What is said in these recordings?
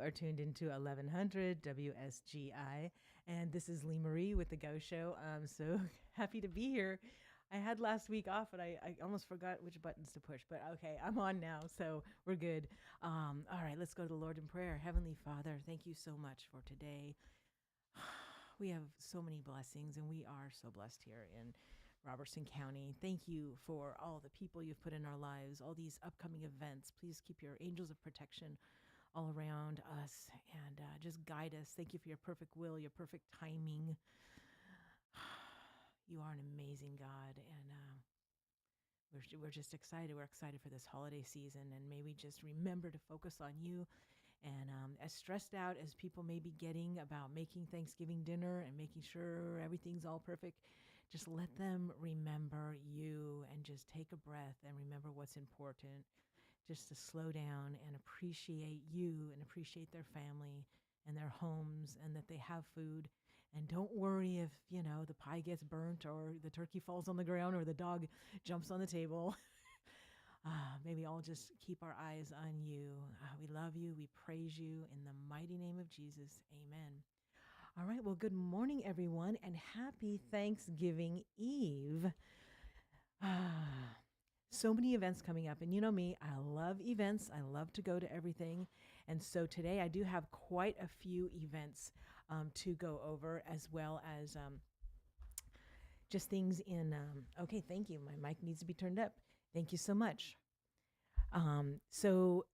are tuned into 1100 WSGI, and this is Lee Marie with The Go Show. I'm so happy to be here. I had last week off, and I almost forgot which buttons to push, but okay, I'm on now, so we're good. All right, let's go to the Lord in prayer. Heavenly Father, thank you so much for today. We have so many blessings, and we are so blessed here in Robertson County. Thank you for all the people you've put in our lives, all these upcoming events. Please keep your angels of protection all around us and just guide us. Thank you for your perfect will, your perfect timing. You are an amazing God, and we're just excited. We're excited for this holiday season, and may we just remember to focus on you. And as stressed out as people may be getting about making Thanksgiving dinner and making sure everything's all perfect, just let them remember you and just take a breath and remember what's important. Just to slow down and appreciate you and appreciate their family and their homes and that they have food. And don't worry if, the pie gets burnt or the turkey falls on the ground or the dog jumps on the table. Maybe I'll just keep our eyes on you. We love you. We praise you in the mighty name of Jesus. Amen. All right. Well, good morning, everyone, and happy Thanksgiving Eve. So many events coming up. And you know me, I love events. I love to go to everything. And so today I do have quite a few events to go over, as well as just things in, okay, thank you. My mic needs to be turned up. Thank you so much. So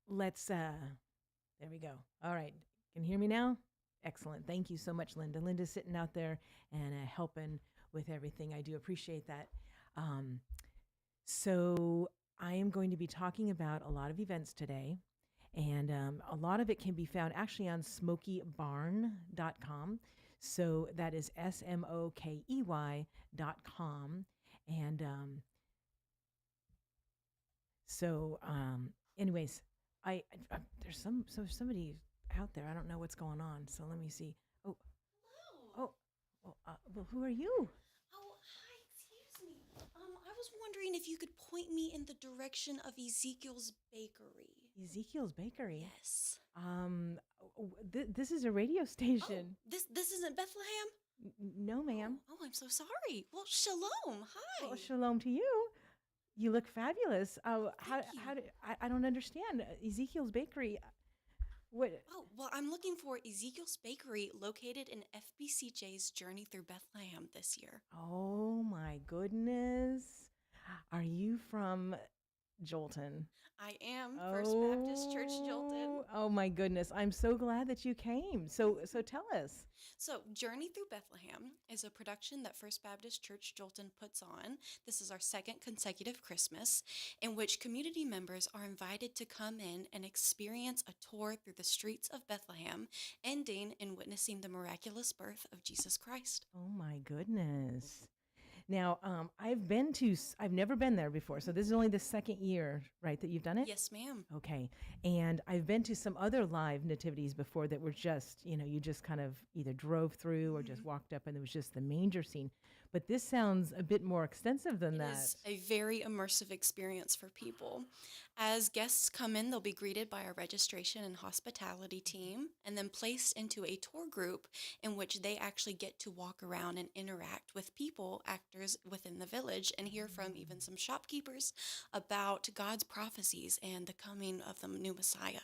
let's, there we go. All right. Can you hear me now? Excellent. Thank you so much, Linda. Linda's sitting out there and helping with everything. I do appreciate that. So I am going to be talking about a lot of events today, and a lot of it can be found actually on smokeybarn.com. So that is smokey.com. And anyways, I there's somebody out there. I don't know what's going on. So let me see. Oh, Hello. well, who are you? Oh, hi. Excuse me. I was wondering if you could point me in the direction of Ezekiel's Bakery. Ezekiel's Bakery. Yes. This is a radio station. This isn't Bethlehem? No, ma'am. Oh, I'm so sorry. Well, shalom. Hi. Well, shalom to you. You look fabulous. Thank you. I don't understand. Ezekiel's Bakery. What? Oh, well, I'm looking for Ezekiel's Bakery located in FBCJ's Journey Through Bethlehem this year. Oh my goodness. Are you from Jolton? I am First Baptist Church Jolton. Oh my goodness. I'm so glad that you came. So tell us. So, Journey Through Bethlehem is a production that First Baptist Church Jolton puts on. This is our second consecutive Christmas, in which community members are invited to come in and experience a tour through the streets of Bethlehem, ending in witnessing the miraculous birth of Jesus Christ. Oh my goodness. Now, I've never been there before. So this is only the second year, right, that you've done it? Yes, ma'am. Okay. And I've been to some other live nativities before that were just, you just kind of either drove through or just walked up and it was just the manger scene. But this sounds a bit more extensive than that. It is a very immersive experience for people. As guests come in, they'll be greeted by our registration and hospitality team and then placed into a tour group in which they actually get to walk around and interact with people, actors within the village, and hear from even some shopkeepers about God's prophecies and the coming of the new Messiah.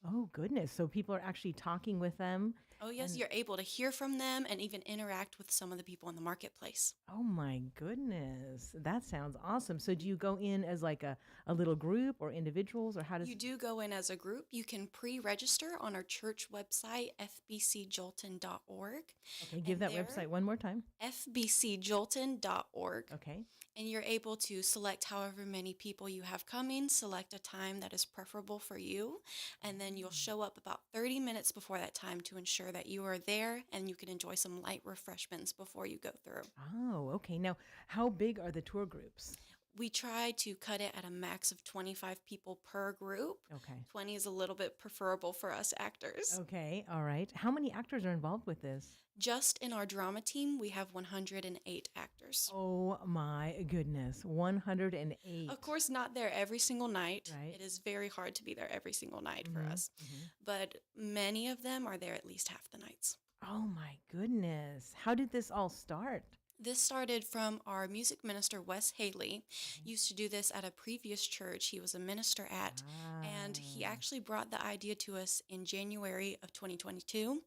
Oh, goodness. So people are actually talking with them. Oh, yes, you're able to hear from them and even interact with some of the people in the marketplace. Oh, my goodness. That sounds awesome. So do you go in as like a little group or individuals, or how does... You do go in as a group. You can pre-register on our church website, fbcjolton.org. Okay, give that website one more time. fbcjolton.org. Okay. And you're able to select however many people you have coming, select a time that is preferable for you, and then you'll show up about 30 minutes before that time to ensure that you are there and you can enjoy some light refreshments before you go through. Oh, okay. Now, how big are the tour groups? We try to cut it at a max of 25 people per group. Okay. 20 is a little bit preferable for us actors. Okay. All right. How many actors are involved with this? Just in our drama team, we have 108 actors. Oh my goodness. 108. Of course, not there every single night. Right. It is very hard to be there every single night for Mm-hmm. us, Mm-hmm. but many of them are there at least half the nights. Oh my goodness. How did this all start? This started from our music minister, Wes Haley. Mhm. Used to do this at a previous church he was a minister at, and he Ah. actually brought the idea to us in January of 2022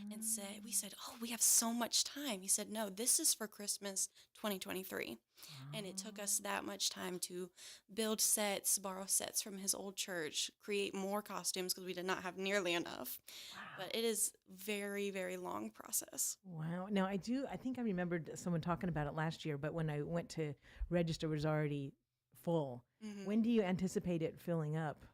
and we said, "Oh, we have so much time." He said, "No, this is for Christmas 2023." And it took us that much time to build sets, borrow sets from his old church, create more costumes because we did not have nearly enough. Wow. But it is very, very long process. Wow. Now I think I remembered someone talking about it last year, but when I went to register, it was already full. Mhm. When do you anticipate it filling up?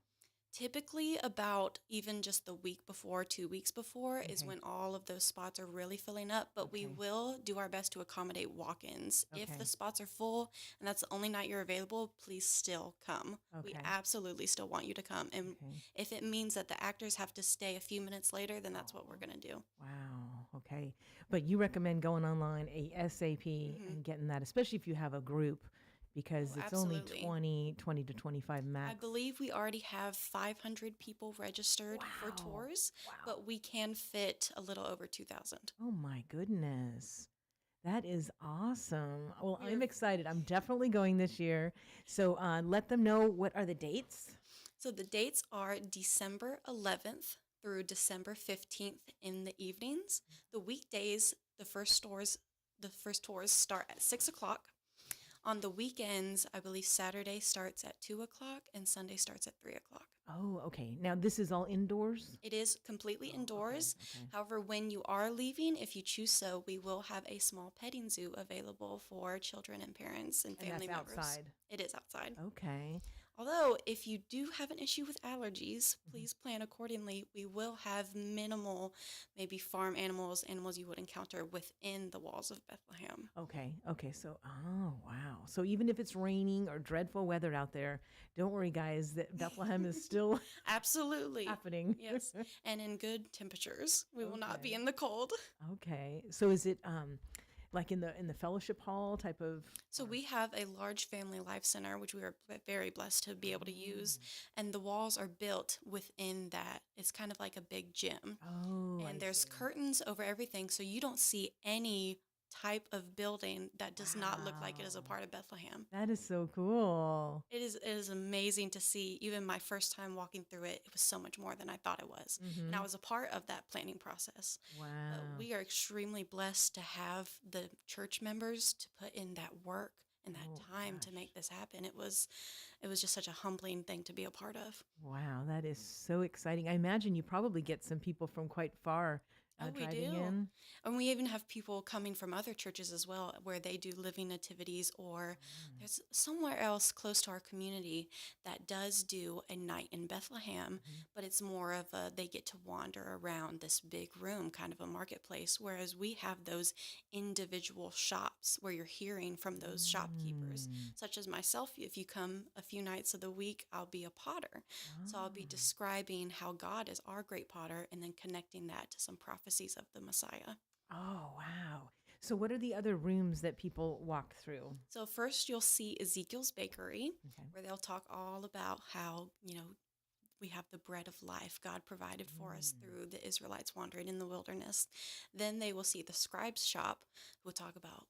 Typically, about even just the week before, 2 weeks before, is Okay. when all of those spots are really filling up. But we Okay. will do our best to accommodate walk ins. If Okay. the spots are full and that's the only night you're available, please still come. We Okay. absolutely still want you to come. And Okay. if it means that the actors have to stay a few minutes later, then that's what we're Oh, going to do. wow. Okay. But you recommend going online ASAP Hmm. and getting that, especially if you have a group, because Oh, it's only absolutely. 20 to 25 I max. believe we already have 500 people registered for Wow. tours, Wow. but we can fit a little over 2,000. Oh my goodness. That is awesome. Well, We I'm are excited. I'm definitely going this year. So let them know, what are the dates? So the dates are December 11th through December 15th in the evenings. The weekdays, the first tours start at 6 o'clock. On the weekends, I believe Saturday starts at 2 o'clock and Sunday starts at 3 o'clock. Oh, okay. Now this is all indoors? It is completely Oh, okay. indoors. Okay. However, when you are leaving, if you choose so, we will have a small petting zoo available for children and parents and And family that's members. outside. It is outside. Okay. Although, if you do have an issue with allergies, Mhm. please plan accordingly. We will have minimal, maybe farm animals, animals you would encounter within the walls of Bethlehem. Okay. Okay. So, oh, wow. So even if it's raining or dreadful weather out there, don't worry, guys, that Bethlehem is still Absolutely. happening. Yes. And in good temperatures. We will not be Okay. in the cold. Okay. So is it like in the fellowship hall type of So we have a large family life center, which we are very blessed to be able to use. And the walls are built within that. It's kind of like a big gym. Oh, I And there's see. curtains over everything, so you don't see any type of building that does not look like it is a Wow. part of Bethlehem. That is so cool. It is amazing to see. Even my first time walking through it, it was so much more than I thought it was. And I Mm-hmm. was a part of that planning process. But Wow. we are extremely blessed to have the church members to put in that work and that Oh time to gosh. make this happen. It was just such a humbling thing to be a part of. Wow, that is so exciting. I imagine you probably get some people from quite far Oh, we driving do. in. And we even have people coming from other churches as well, where they do living nativities, or Mm. there's somewhere else close to our community that does do a night in Bethlehem, Mhm. but it's more of a, they get to wander around this big room, kind of a marketplace, whereas we have those individual shops where you're hearing from those shopkeepers, Mm. such as myself. If you come a few nights of the week, I'll be a potter. So I'll be Ah. describing how God is our great potter and then connecting that to some prophecies of the Messiah. Oh, wow. So what are the other rooms that people walk through? So first you'll see Ezekiel's Bakery, Okay. where they'll talk all about how, we have the bread of life God provided for us Mm. through the Israelites wandering in the wilderness. Then they will see the scribe's shop, who will talk about,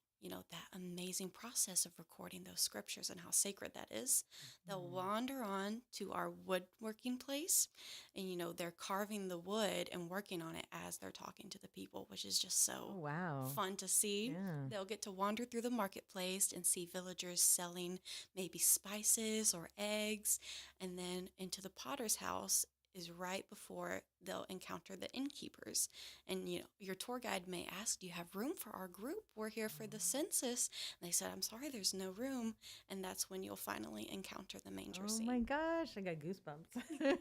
that amazing process of recording those scriptures and how sacred that is. They'll Mm. wander on to our woodworking place, and, they're carving the wood and working on it as they're talking to the people, which is just Oh, so wow. fun to see. Yeah. They'll get to wander through the marketplace and see villagers selling maybe spices or eggs. And then into the potter's house is right before they'll encounter the innkeepers. And your tour guide may ask, "Do you have room for our group? We're here for the census." And they said, "I'm sorry, there's no room." And that's when you'll finally encounter the manger Oh my scene. gosh, I got goosebumps.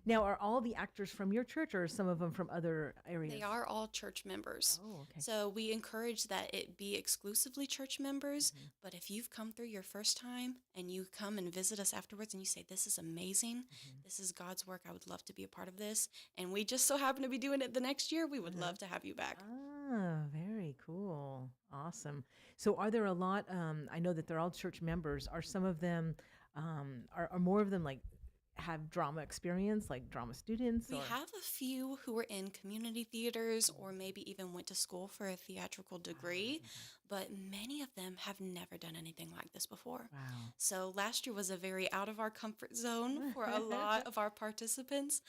Now, are all the actors from your church or are some of them from other They areas? are all church members. Oh, okay. So we encourage that it be exclusively church members. Mhm, But if you've come through your first time and you come and visit us afterwards and you say, "This is amazing, mhm. this is God's work, I would love to be a part of this," and we just so happen to be doing it the next year, we would Uh-huh. love to have you back. Ah, very cool. Awesome. So are there a lot, I know that they're all church members. Are some of them, are more of them like have drama experience, like drama students We or? have a few who are in community theaters or maybe even went to school for a theatrical Ah, degree, okay. but many of them have never done anything like this before. Wow. So last year was a very out of our comfort zone for a lot of our participants,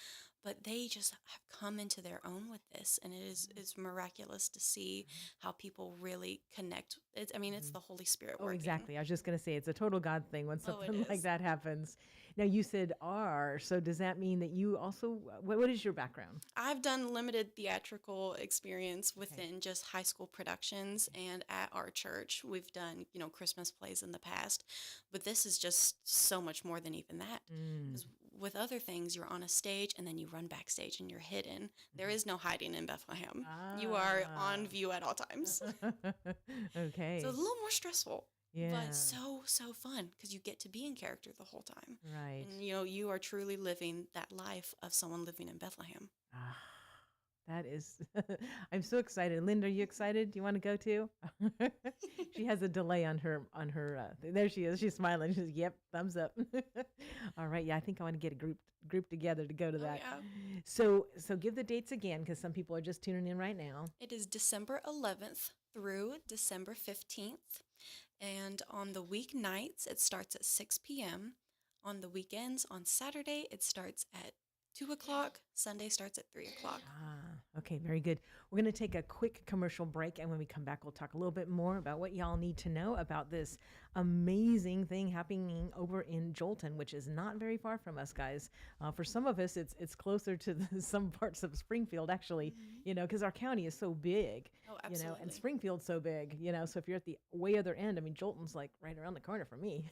but they just have come into their own with this, and it's miraculous to see how people really connect. I mean, it's Mhm. the Holy Spirit Oh, working. exactly. I was just going to say it's a total God thing when Oh, it something like is. that happens. Now you said R, so does that mean that you also, what is your background? I've done limited theatrical experience Okay. within just high school productions and at our church. We've done, Christmas plays in the past, but this is just so much more than even that. Mm. Because with other things, you're on a stage and then you run backstage and you're hidden. There Mhm. is no hiding in Bethlehem. You are Ah. on view at all times. So Okay. it's a little more stressful, but Yeah. so, so fun because you get to be in character the whole time. Right. And, you are truly living that life of someone living in Bethlehem. Ah, that is, I'm so excited. Linda, are you excited? Do you want to go too? She has a delay on her. There she is. She's smiling. She's yep, thumbs up. All right. Yeah, I think I want to get a group together to go to Oh, that. yeah. So give the dates again because some people are just tuning in right now. It is December 11th through December 15th. And on the weeknights, it starts at 6 p.m. On the weekends, on Saturday, it starts at 2 o'clock. Sunday starts at 3 o'clock. Okay, very good. We're going to take a quick commercial break, and when we come back, we'll talk a little bit more about what y'all need to know about this amazing thing happening over in Jolton, which is not very far from us, guys. For some of us, it's closer to some parts of Springfield, actually, Mhm. because our county is so big, Oh, and absolutely. Springfield's so big, So if you're at the way other end, I mean, Jolton's like right around the corner for me,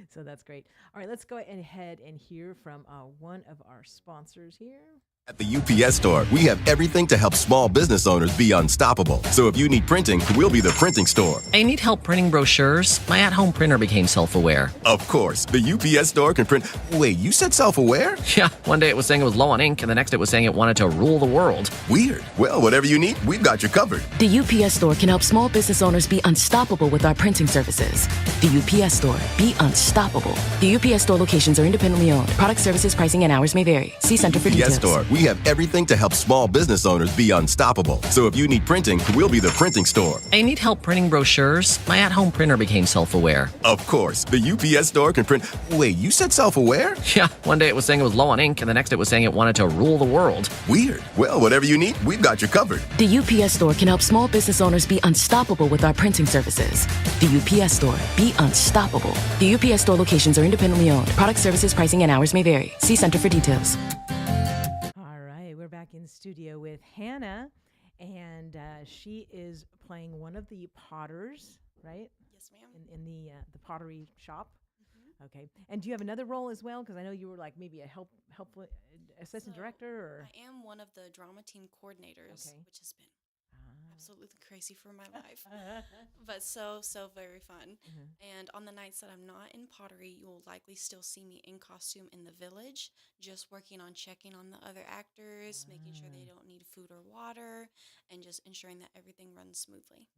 so that's great. All right, let's go ahead and hear from one of our sponsors here. At the UPS Store, we have everything to help small business owners be unstoppable. So if you need printing, we'll be the printing store. I need help printing brochures. My at-home printer became self-aware. Of course, the UPS Store can print. Wait, you said self-aware? Yeah, one day it was saying it was low on ink, and the next it was saying it wanted to rule the world. Weird. Well, whatever you need, we've got you covered. The UPS Store can help small business owners be unstoppable with our printing services. The UPS Store. Be unstoppable. The UPS Store locations are independently owned. Product services, pricing, and hours may vary. See Center for details. UPS Store, we have everything to help small business owners be unstoppable. So if you need printing, we'll be the printing store. I need help printing brochures. My at-home printer became self-aware. Of course, the UPS Store can print. Wait, you said self-aware? Yeah, one day it was saying it was low on ink, and the next it was saying it wanted to rule the world. Weird. Well, whatever you need, we've got you covered. The UPS Store can help small business owners be unstoppable with our printing services. The UPS Store. Be unstoppable. The UPS Store locations are independently owned. Product services, pricing, and hours may vary. See Center for details. All right, we're back in studio with Hannah, and she is playing one of the potters, right? Yes, ma'am. In the pottery shop. Mhm. Okay, and do you have another role as well? Because I know you were like maybe a helpful assistant So director, or I am one of the drama team coordinators, Okay. which has been Ah. absolutely crazy for my life, but so, so very fun. Mhm. And on the nights that I'm not in pottery, you will likely still see me in costume in the village, just working on checking on the other actors, making sure they don't need food or water, and just ensuring that everything runs smoothly.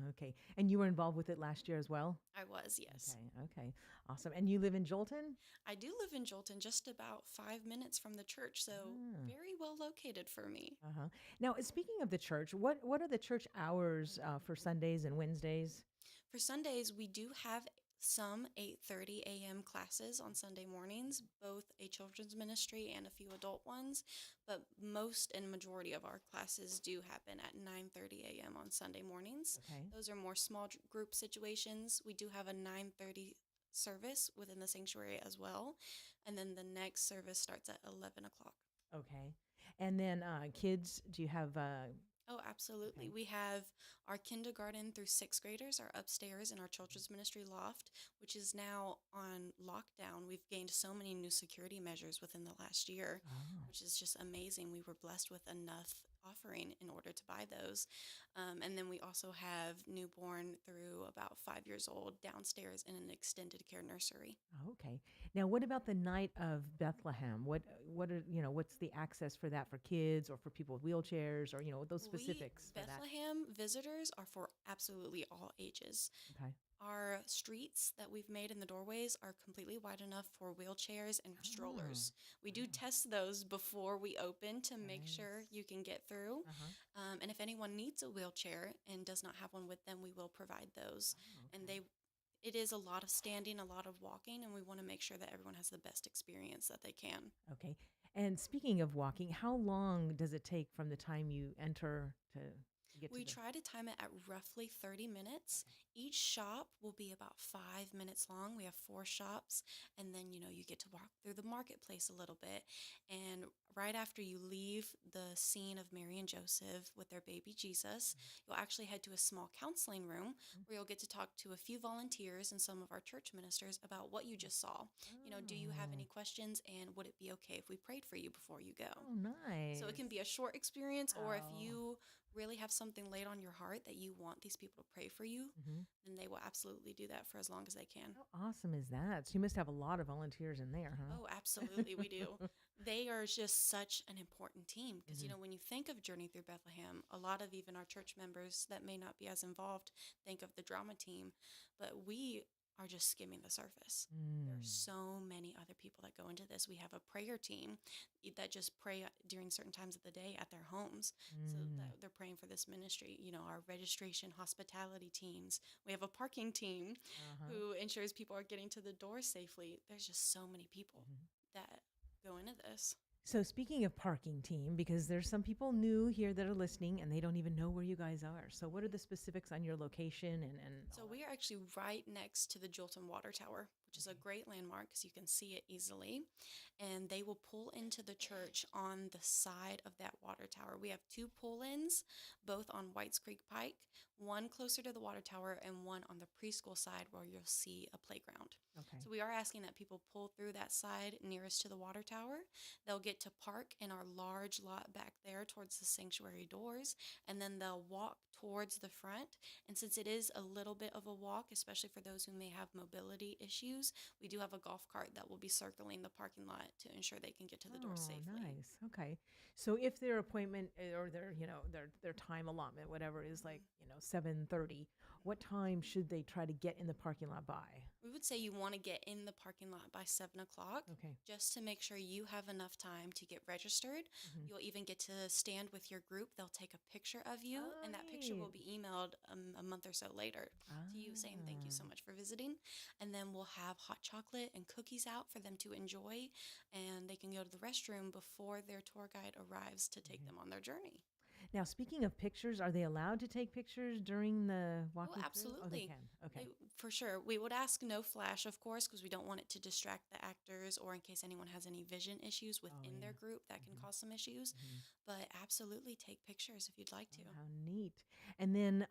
Okay, and you were involved with it last year as well. I was, yes. Okay, awesome. And you live in Jolton. I do live in Jolton, just about 5 minutes from the church, so Ah. very well located for me. Uh-huh. Now, speaking of the church, what are the church hours for Sundays and Wednesdays? For Sundays, we do have some 8:30 a.m. classes on Sunday mornings, both a children's ministry and a few adult ones, but most and majority of our classes do happen at 9:30 a.m. on Sunday mornings. Okay. Those are more small group situations. We do have a 9:30 service within the sanctuary as well. And then the next service starts at 11 o'clock. Okay. And then kids, do you have Oh, absolutely. Okay. We have our kindergarten through sixth graders are upstairs in our children's ministry loft, which is now on lockdown. We've gained so many new security measures within the last year, Oh. which is just amazing. We were blessed with enough offering in order to buy those. And then we also have newborn through about 5 years old downstairs in an extended care nursery. Okay. Now, what about the night of Bethlehem? What are, what's the access for that for kids or for people with wheelchairs or, those specifics for that? Bethlehem visitors are for absolutely all ages. Okay. Our streets that we've made in the doorways are completely wide enough for wheelchairs and strollers. We do test those before we open to make sure Nice. you can get through. Uh-huh. And if anyone needs a wheelchair and does not have one with them, we will provide those. Oh, And okay. it is a lot of standing, a lot of walking, and we want to make sure that everyone has the best experience that they can. Okay. And speaking of walking, how long does it take from the time you enter to get We to the try to time it at roughly 30 minutes. Each shop will be about 5 minutes long. We have 4 shops, and then you get to walk through the marketplace a little bit. And right after you leave the scene of Mary and Joseph with their baby Jesus, you'll actually head to a small counseling room where you'll get to talk to a few volunteers and some of our church ministers about what you just saw. Do you have any questions, and would it be okay if we prayed for you before you go? Oh, nice. So it can be a short experience, or if Oh. you really have something laid on your heart that you want these people to pray for you, Mhm. then they will absolutely do that for as long as they can. How awesome is that? So you must have a lot of volunteers in there, huh? Oh, absolutely, we do. They are just such an important team because, when you think of Journey Through Bethlehem, a lot of even our church members that may not be as involved think of the drama team, but we are just skimming the surface. There are Mm. so many other people that go into this. We have a prayer team that just pray during certain times of the day at their homes. So that they're praying for this ministry. Our registration hospitality teams. We have a parking team Uh-huh. who ensures people are getting to the door safely. There's just so many people that go into this. So speaking of parking team, because there's some people new here that are listening and they don't even know where you guys are. So what are the specifics on your location and So we are actually right next to the Jolton Water Tower, which is a great landmark because you can see it easily. And they will pull into the church on the side of that water tower. We have 2 pull-ins, both on Whites Creek Pike, one closer to the water tower and one on the preschool side where you'll see a playground. Okay. So we are asking that people pull through that side nearest to the water tower. They'll get to park in our large lot back there towards the sanctuary doors, and then they'll walk towards the front. And since it is a little bit of a walk, especially for those who may have mobility issues, we do have a golf cart that will be circling the parking lot to ensure they can get to the door safely. Nice. Okay. So if their appointment or their time allotment, whatever is like, 7:30, what time should they try to get in the parking lot by? We would say you want to get in the parking lot by 7 o'clock. Okay. Just to make sure you have enough time to get registered. You'll even get to stand with your group. They'll take a picture of you, Oh, and that picture will neat. be emailed a month or so later to you saying thank you so much for visiting. And then we'll have hot chocolate and cookies out for them to enjoy, and they can go to the restroom before their tour guide arrives to take them on their journey. Now, speaking of pictures, are they allowed to take pictures during the walking through? Oh, they absolutely. can. Okay. For sure. We would ask no flash, of course, because we don't want it to distract the actors or in case anyone has any vision issues within their group that can cause some issues. But absolutely take pictures if you'd like to. Oh, how neat. And then,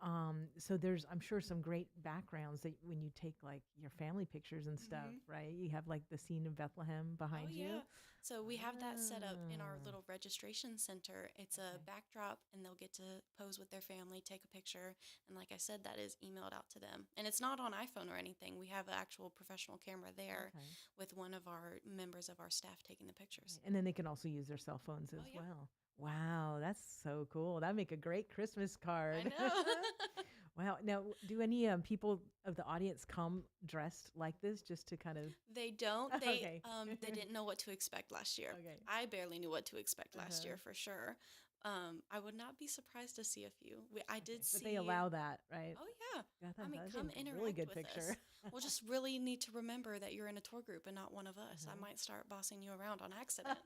so there's, I'm sure, some great backgrounds that when you take like your family pictures and stuff, right? You have like the scene of Bethlehem behind you. Yeah. So we have that set up in our Ah. little registration center. It's a backdrop, and they'll get to pose with their family, take a picture. And like I said, that is emailed out to them. And it's not on iPhone or anything. We have an actual professional camera there Okay. with one of our members of our staff taking the pictures. And then they can also use their cell phones as yeah. well. Wow, that's so cool. That'd make a great Christmas card. I know. Wow. Now, do any people of the audience come dressed like this just to kind of? They don't. Okay. They didn't know what to expect last year. Okay. I barely knew what to expect last Uh-huh. year for sure. I would not be surprised to see a few. I did see. But they allow that, right? Oh yeah. Yeah, I mean, that'd come be a interact really good with picture. us. We'll just really need to remember that you're in a tour group and not one of us. I might start bossing you around on accident.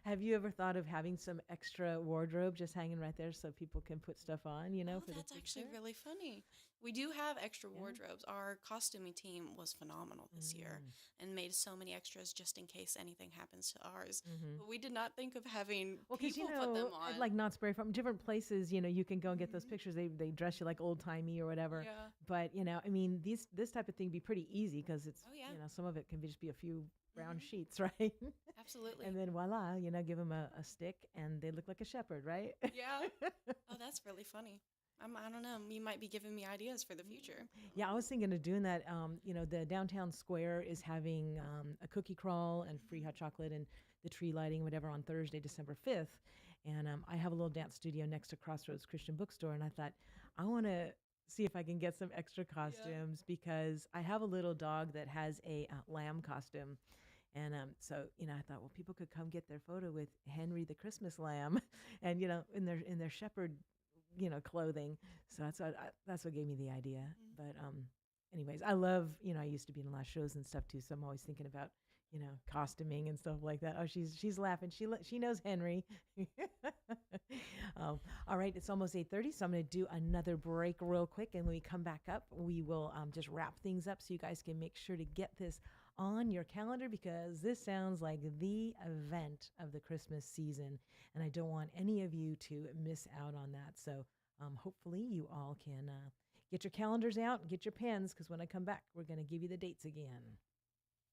Have you ever thought of having some extra wardrobe just hanging right there so people can put stuff on, Oh, for the that's actually picture? really funny. We do have extra wardrobes. Our costuming team was phenomenal this year and made so many extras just in case anything happens to ours. But we did not think of having Well, because people put them on. at, like Knott's Berry Farm, different places, you can go and get those pictures. They dress you like old timey or whatever. Yeah. But I mean, this type of thing be pretty easy because it's Oh, yeah. some of it can just be a few brown sheets, right? Absolutely. And then voila, give them a stick and they look like a shepherd, right? Yeah. Oh, that's really funny. I don't know. You might be giving me ideas for the future. Yeah, I was thinking of doing that. The downtown square is having a cookie crawl and free hot chocolate and the tree lighting, whatever, on Thursday, December 5th. And I have a little dance studio next to Crossroads Christian Bookstore. And I thought, I want to see if I can get some extra costumes because I have a little dog that has a lamb costume. And so, I thought, well, people could come get their photo with Henry the Christmas lamb and, in their shepherd clothing. So that's what gave me the idea. But anyways, I love, I used to be in a lot of shows and stuff too, so I'm always thinking about, costuming and stuff like that. Oh, she's laughing. She knows Henry. All right, it's almost 8:30, so I'm going to do another break real quick, and when we come back up, we will just wrap things up so you guys can make sure to get this on your calendar because this sounds like the event of the Christmas season, and I don't want any of you to miss out on that. So hopefully you all can get your calendars out and get your pens because when I come back, we're going to give you the dates again.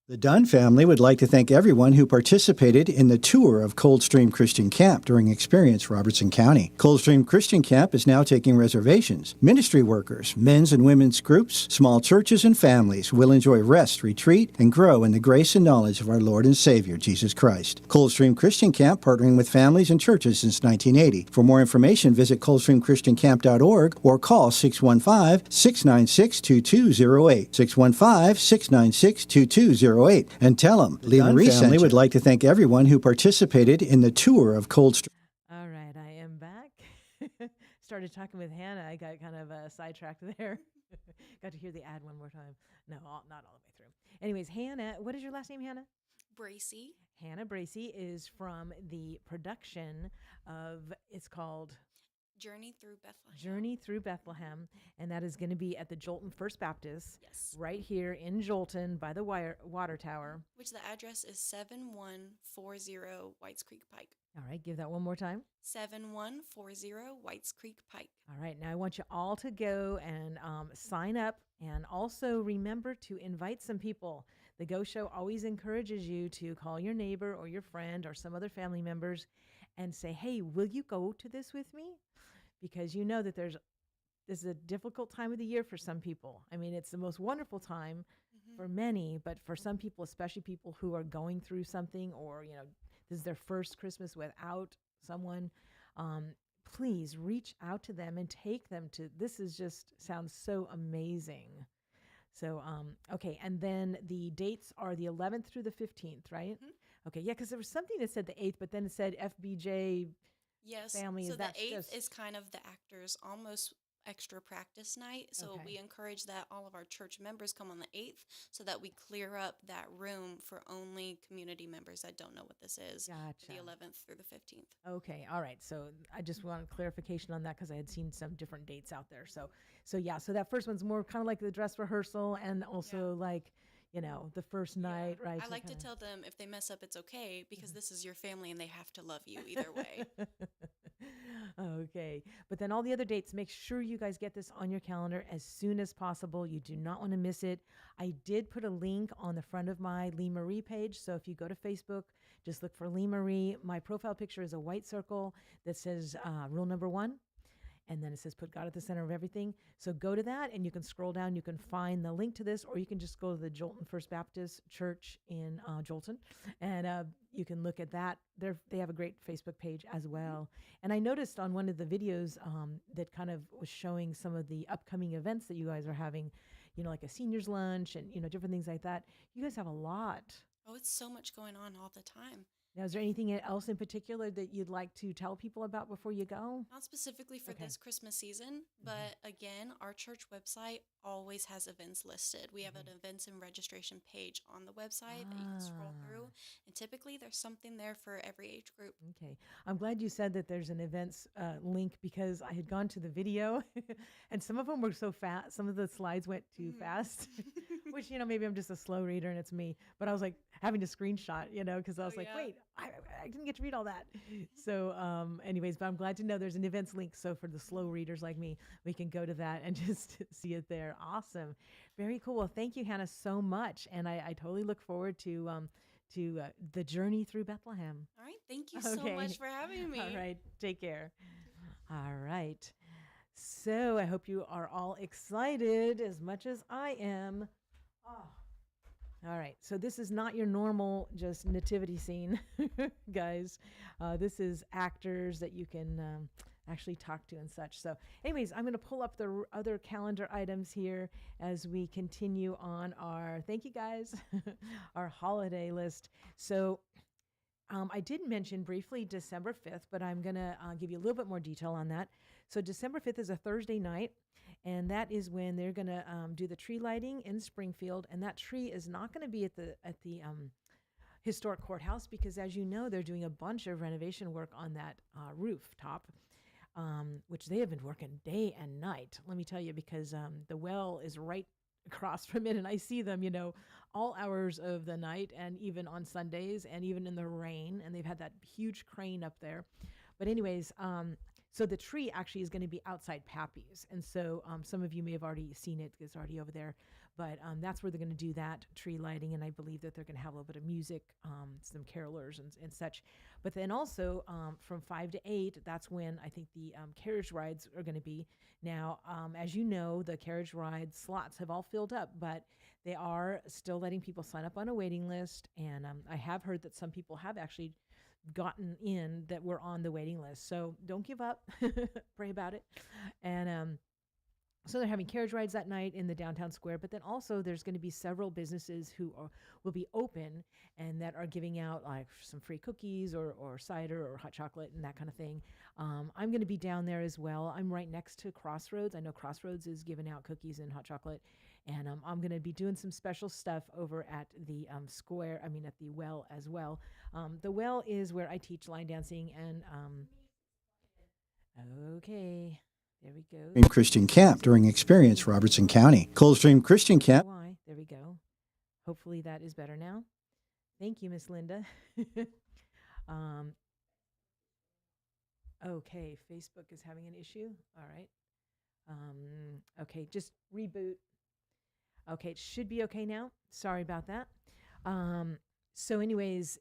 The Dunn family would like to thank everyone who participated in the tour of Coldstream Christian Camp during Experience Robertson County. Coldstream Christian Camp is now taking reservations. Ministry workers, men's and women's groups, small churches, and families will enjoy rest, retreat, and grow in the grace and knowledge of our Lord and Savior, Jesus Christ. Coldstream Christian Camp, partnering with families and churches since 1980. For more information, visit coldstreamchristiancamp.org or call 615-696-2208. 615-696-2208. And tell them Lee Marie family would like to thank everyone who participated in the tour of Coldstream. All right, I am back. Started talking with Hannah. I got kind of sidetracked there. Got to hear the ad one more time. No, not all the way through. Anyways, Hannah, what is your last name, Hannah? Bracy. Hannah Bracy is from the production of, it's called Journey Through Bethlehem. Journey Through Bethlehem, and that is going to be at the Jolton First Baptist, Yes. right here in Jolton by the water tower. Which the address is 7140 Whites Creek Pike. All right, give that one more time. 7140 Whites Creek Pike. All right, now I want you all to go and sign up, and also remember to invite some people. The Go Show always encourages you to call your neighbor or your friend or some other family members and say, hey, will you go to this with me? Because you know that this is a difficult time of the year for some people. I mean, it's the most wonderful time for many, but for some people, especially people who are going through something or, this is their first Christmas without someone, please reach out to them and take them to, this is just sounds so amazing. So, okay, and then the dates are the 11th through the 15th, right? Okay, yeah, because there was something that said the 8th, but then it said FBJ Yes. family. So the That's 8th just- is kind of the actors' almost extra practice night. So Okay. we encourage that all of our church members come on the 8th so that we clear up that room for only community members that don't know what this is. Gotcha. The 11th through the 15th. Okay, all right. So I just wanted clarification on that because I had seen some different dates out there. So yeah. So that first one's more kind of like the dress rehearsal and also like, the first night, right? I like to tell them if they mess up, it's okay because this is your family and they have to love you either way. Okay. But then all the other dates, make sure you guys get this on your calendar as soon as possible. You do not want to miss it. I did put a link on the front of my Lee Marie page. So if you go to Facebook, just look for Lee Marie. My profile picture is a white circle that says rule number 1. And then it says, put God at the center of everything. So go to that and you can scroll down. You can find the link to this, or you can just go to the Jolton First Baptist Church in Jolton. And you can look at that. They have a great Facebook page as well. And I noticed on one of the videos that kind of was showing some of the upcoming events that you guys are having, like a seniors lunch and, different things like that. You guys have a lot. Oh, it's so much going on all the time. Now, is there anything else in particular that you'd like to tell people about before you go? Not specifically for Okay. this Christmas season, but again, our church website always has events listed. We have an events and registration page on the website that you can scroll through, and typically there's something there for every age group. Okay. I'm glad you said that there's an events link because I had gone to the video and some of them were so fast. Some of the slides went too fast, which, maybe I'm just a slow reader and it's me. But I was like having to screenshot, because I was like, yeah. wait, I didn't get to read all that. So, anyways, but I'm glad to know there's an events link. So for the slow readers like me, we can go to that and just see it there. Awesome. Very cool. Well, thank you, Hannah, so much. And I totally look forward to the journey through Bethlehem. All right. Thank you so much for having me. All right. Take care. All right. So I hope you are all excited as much as I am. Oh. All right. So this is not your normal just nativity scene, guys. This is actors that you can actually talk to and such. So anyways, I'm going to pull up the other calendar items here as we continue on our, thank you guys, our holiday list. So I did mention briefly December 5th, but I'm going to give you a little bit more detail on that. So December 5th is a Thursday night, and that is when they're going to do the tree lighting in Springfield, and that tree is not going to be at the historic courthouse because, as you know, they're doing a bunch of renovation work on that rooftop, which they have been working day and night. Let me tell you, because the well is right across from it, and I see them, all hours of the night, and even on Sundays, and even in the rain. And they've had that huge crane up there. But anyways, so the tree actually is going to be outside Pappy's, and so some of you may have already seen it. It's already over there. But that's where they're going to do that tree lighting, and I believe that they're going to have a little bit of music, some carolers and such. But then also from 5 to 8, that's when I think the carriage rides are going to be. Now, as you know, the carriage ride slots have all filled up, but they are still letting people sign up on a waiting list. And I have heard that some people have actually gotten in that were on the waiting list. So don't give up. Pray about it. And so they're having carriage rides that night in the downtown square, but then also there's going to be several businesses who will be open and that are giving out like some free cookies or cider or hot chocolate and that kind of thing. I'm going to be down there as well. I'm right next to Crossroads. I know Crossroads is giving out cookies and hot chocolate, and I'm going to be doing some special stuff over at the at the well as well. The well is where I teach line dancing and okay. There we go. Coldstream Christian Camp during Experience Robertson County. Coldstream Christian Camp. Why? There we go. Hopefully that is better now. Thank you, Miss Linda. Okay, Facebook is having an issue. All right. Okay, just reboot. Okay, it should be okay now. Sorry about that. So anyways,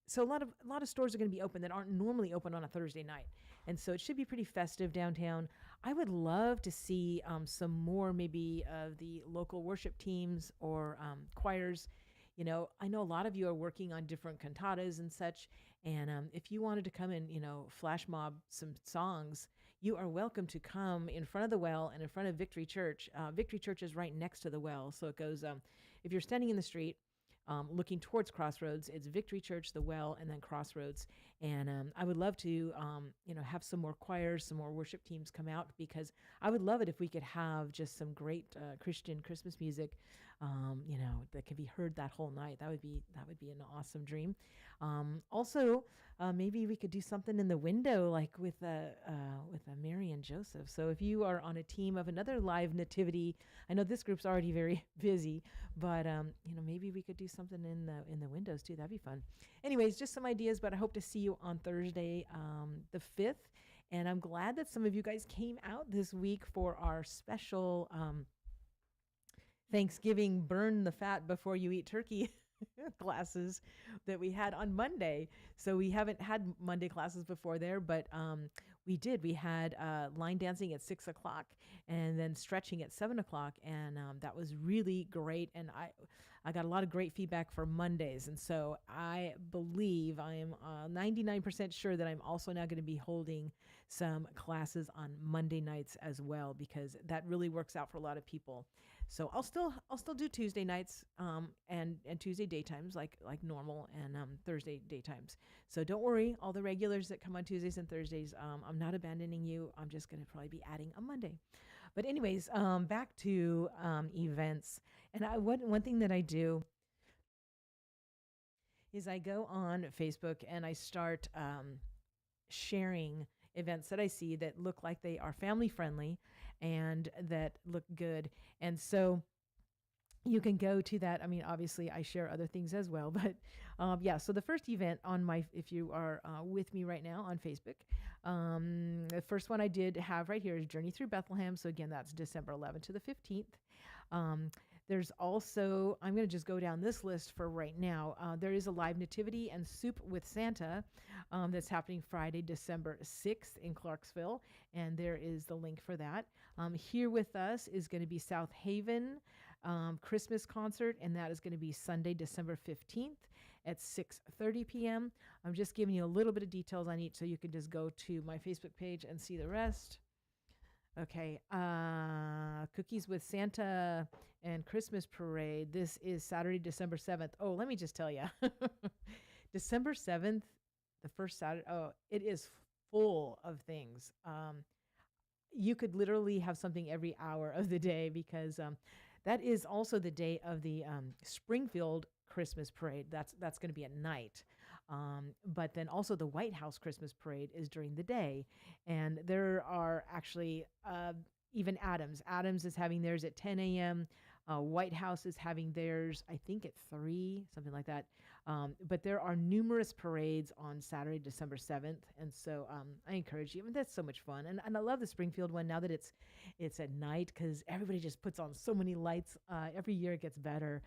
so a lot of stores are going to be open that aren't normally open on a Thursday night. And so it should be pretty festive downtown. I would love to see some more maybe of the local worship teams or choirs. I know a lot of you are working on different cantatas and such. And if you wanted to come and, flash mob some songs, you are welcome to come in front of the well and in front of Victory Church. Victory Church is right next to the well. So it goes, if you're standing in the street, looking towards Crossroads, it's Victory Church, the well, and then Crossroads. And I would love to, have some more choirs, some more worship teams come out, because I would love it if we could have just some great Christian Christmas music, that can be heard that whole night. That would be an awesome dream. Also, maybe we could do something in the window, like with Mary and Joseph. So if you are on a team of another live nativity, I know this group's already very busy, but maybe we could do something in the windows too. That'd be fun. Anyways, just some ideas, but I hope to see you on Thursday, the 5th. And I'm glad that some of you guys came out this week for our special Thanksgiving burn the fat before you eat turkey classes that we had on Monday. So we haven't had Monday classes before there, but we did. We had line dancing at 6 o'clock and then stretching at 7 o'clock. And that was really great. And I got a lot of great feedback for Mondays. And so I believe I am 99% sure that I'm also now going to be holding some classes on Monday nights as well, because that really works out for a lot of people. So I'll still do Tuesday nights and Tuesday daytimes like normal, and Thursday daytimes. So don't worry, all the regulars that come on Tuesdays and Thursdays, I'm not abandoning you. I'm just going to probably be adding a Monday. But anyways, back to events. And one thing that I do is I go on Facebook and I start sharing events that I see that look like they are family friendly and that look good. And so you can go to that. I mean, obviously I share other things as well, but yeah. So the first event if you are with me right now on Facebook, the first one I did have right here is Journey Through Bethlehem. So again, that's December 11th to the 15th. There's also, I'm going to just go down this list for right now. There is a live nativity and soup with Santa that's happening Friday, December 6th in Clarksville. And there is the link for that. Here with us is going to be South Haven Christmas concert, and that is going to be Sunday, December 15th at 6:30 p.m. I'm just giving you a little bit of details on each so you can just go to my Facebook page and see the rest. Okay, Cookies with Santa and Christmas Parade. This is Saturday, December 7th. Oh, let me just tell you. December 7th, the first Saturday, it is full of things. You could literally have something every hour of the day because that is also the day of the Springfield Christmas Parade. That's going to be at night. But then also the White House Christmas Parade is during the day. And there are actually even Adams. Adams is having theirs at 10 a.m. White House is having theirs, I think, at 3, something like that. But there are numerous parades on Saturday, December 7th. And so I encourage you. I mean, that's so much fun. And I love the Springfield one now that it's at night because everybody just puts on so many lights. Every year it gets better.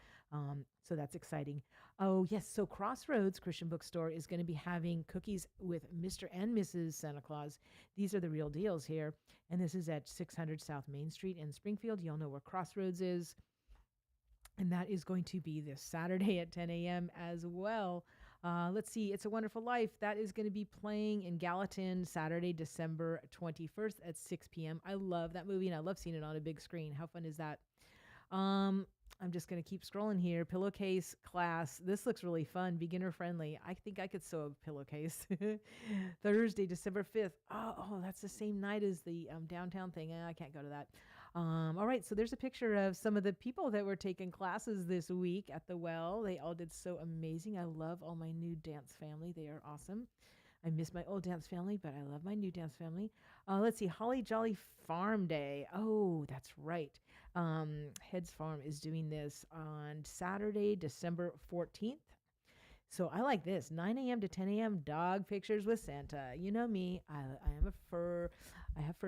So that's exciting. Oh, yes. So Crossroads Christian Bookstore is going to be having cookies with Mr. and Mrs. Santa Claus. These are the real deals here. And this is at 600 South Main Street in Springfield. You'll know where Crossroads is. And that is going to be this Saturday at 10 a.m. as well. Let's see. It's a Wonderful Life. That is going to be playing in Gallatin Saturday, December 21st at 6 p.m. I love that movie, and I love seeing it on a big screen. How fun is that? I'm just going to keep scrolling here. Pillowcase class. This looks really fun. Beginner friendly. I think I could sew a pillowcase. Thursday, December 5th. Oh, that's the same night as the downtown thing. I can't go to that. All right. So there's a picture of some of the people that were taking classes this week at the Well. They all did so amazing. I love all my new dance family. They are awesome. I miss my old dance family, but I love my new dance family. Let's see, Holly Jolly Farm Day. Oh, that's right. Heads Farm is doing this on Saturday, December 14th. So I like this, 9 a.m. to 10 a.m. dog pictures with Santa. You know me, I have fur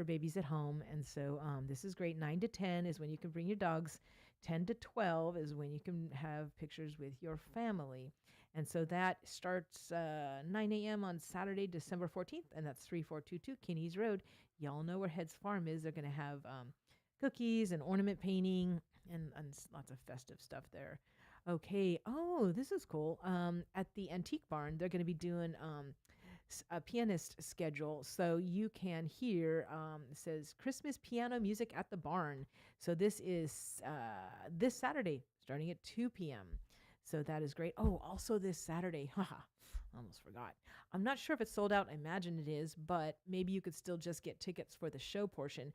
babies at home. And so this is great. 9 to 10 is when you can bring your dogs. 10 to 12 is when you can have pictures with your family. And so that starts 9 a.m. on Saturday, December 14th, and that's 3422 Kinney's Road. Y'all know where Head's Farm is. They're going to have cookies and ornament painting and lots of festive stuff there. Okay. Oh, this is cool. At the Antique Barn, they're going to be doing a pianist schedule. So you can hear, it says Christmas piano music at the barn. So this is this Saturday, starting at 2 p.m. So that is great. Oh, also this Saturday, almost forgot. I'm not sure if it's sold out. I imagine it is, but maybe you could still just get tickets for the show portion.